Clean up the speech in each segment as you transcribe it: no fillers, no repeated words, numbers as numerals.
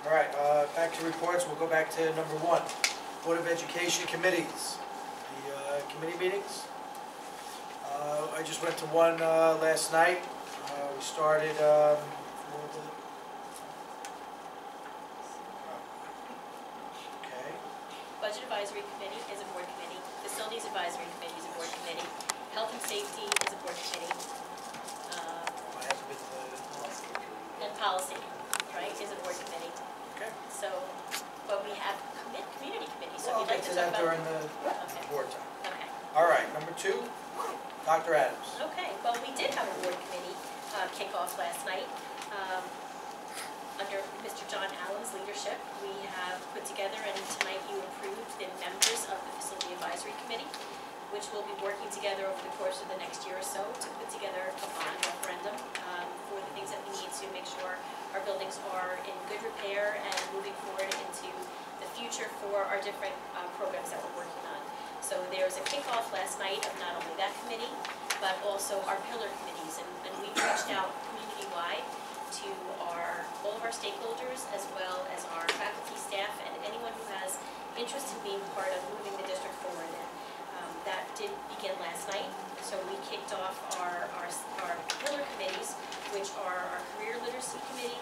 All right, back to reports. We'll go back to number 1. Board of Education committees. The committee meetings. I just went to one last night. We started, what was it? Okay. Budget Advisory Committee is a board committee. Facilities Advisory Committee is a board committee. Health and Safety is a board committee. I haven't been to the And Policy, right, is a board committee. Okay. So, but we have community committees, so Well, I'll if you'd like get to to talk that about... during the Okay. board time. Okay. All right, number 2, Dr. Adams. Okay, well, we did have a board committee kickoff last night. Under Mr. John Allen's leadership, we have put together, and tonight you approved the members of the Facility Advisory Committee, which will be working together over the course of the next year or so to put together a bond referendum for the things that we need to make sure our buildings are in good repair and moving forward into the future for our different programs that we're working on. So there was a kickoff last night of not only that committee, but also our pillar committees, and we reached out community-wide to all of our stakeholders, as well as our faculty, staff, and anyone who has interest in being part of moving the district forward. And that did begin last night. So we kicked off our pillar committees, which are our Career Literacy Committee,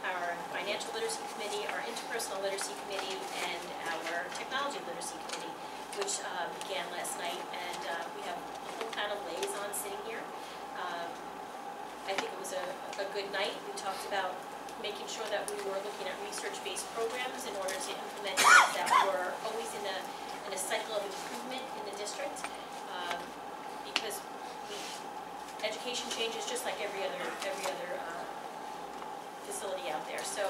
our Financial Literacy Committee, our Interpersonal Literacy Committee, and our Technology Literacy Committee, which began last night. And we have a whole panel of liaisons sitting here. I think it was a good night. We talked about making sure that we were looking at research-based programs in order to implement things that were always in a cycle of improvement in the district, because education changes just like every other facility out there. So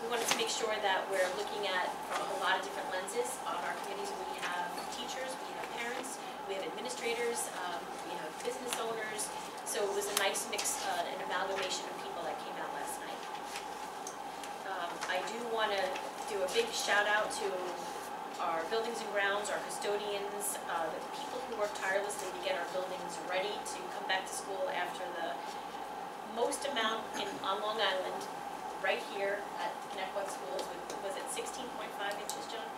we wanted to make sure that we're looking at from a lot of different lenses. On our committees, we have teachers, we have parents, we have administrators, we have business owners. So it was a nice mix, an amalgamation of people that came out last night. I do want to do a big shout out to our buildings and grounds, our custodians, the people who work tirelessly to get our buildings ready to come back to school after the most amount on Long Island, right here at Connecticut Schools. Was it 16.5 inches, John?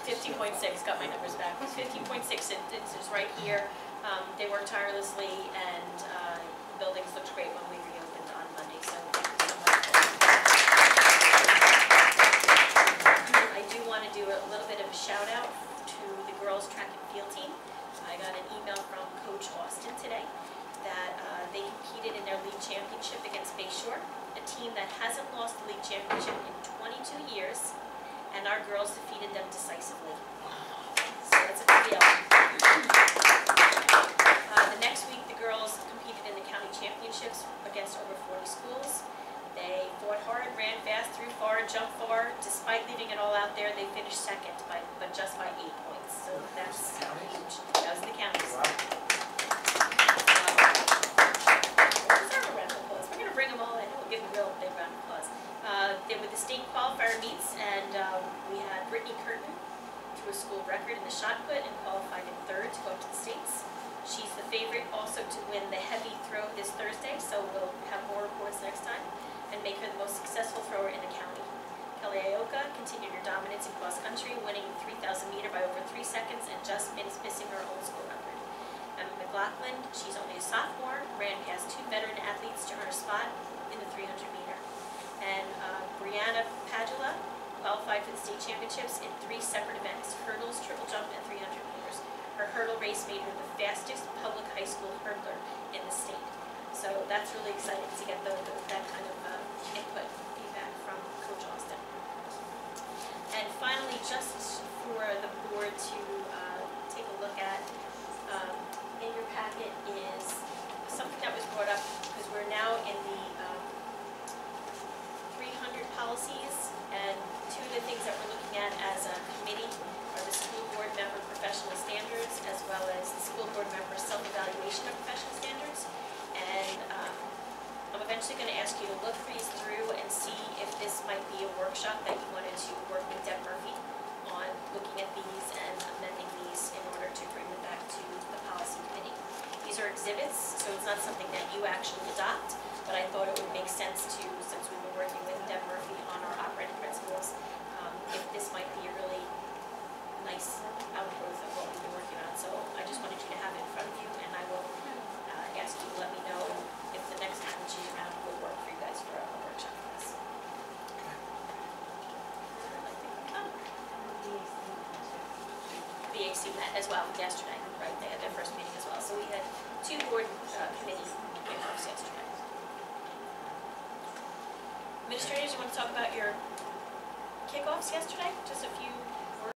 15.6. 15.6, got my numbers back. 15.6 inches right here. They worked tirelessly, and the buildings looked great when we reopened on Monday. So thank you so much. I do want to do a little bit of a shout out to the girls' track and field team. I got an email from Coach Austin today that they competed in their league championship against Bayshore, a team that hasn't lost the league championship in 22 years, and our girls defeated them decisively. So that's a big deal. The next week, the girls competed in the county championships against over 40 schools. They fought hard, ran fast, threw far, jumped far. Despite leaving it all out there, they finished second, but just by 8 points. So that's huge. That was the counties. Wow. Deserve a round of applause. We're going to bring them all in. We'll give them a real big round of applause. They were the state qualifier meets, and we had Brittany Curtin threw a school record in the shot put and qualified in 3rd to go up to the states. She's the favorite also to win the heavy throw this Thursday, so we'll have more reports next time and make her the most successful thrower in the county. Kelly Aoka continued her dominance in cross country, winning the 3,000 meter by over 3 seconds and just missing her own school record. Emma McLaughlin, she's only a sophomore, ran past 2 veteran athletes to earn a spot in the 300 meter. And Brianna Padula qualified for the state championships in 3 separate events: hurdles, triple jump, and 300 meters. Her hurdle race made her the fastest public high school hurdler in the state. So that's really exciting to get that kind of input, feedback from Coach Austin. And finally, just for the board to take a look at, in your packet is something that was brought up, because we're now in the 300 policies, and 2 of the things that we're looking at as a committee are the school board member professional standards, as well as the school board member self-evaluation of professional standards. And I'm eventually going to ask you to look these through and see if this might be a workshop that you wanted to work with Deb Murphy on looking at these and amending these in order to bring them back to the policy committee. These are exhibits, so it's not something that you actually adopt, but I thought it would make sense to, since we were working with Deb Murphy HVAC met as well yesterday, right? They had their first meeting as well. So we had 2 board committee kickoffs yesterday. Administrators, you want to talk about your kickoffs yesterday? Just a few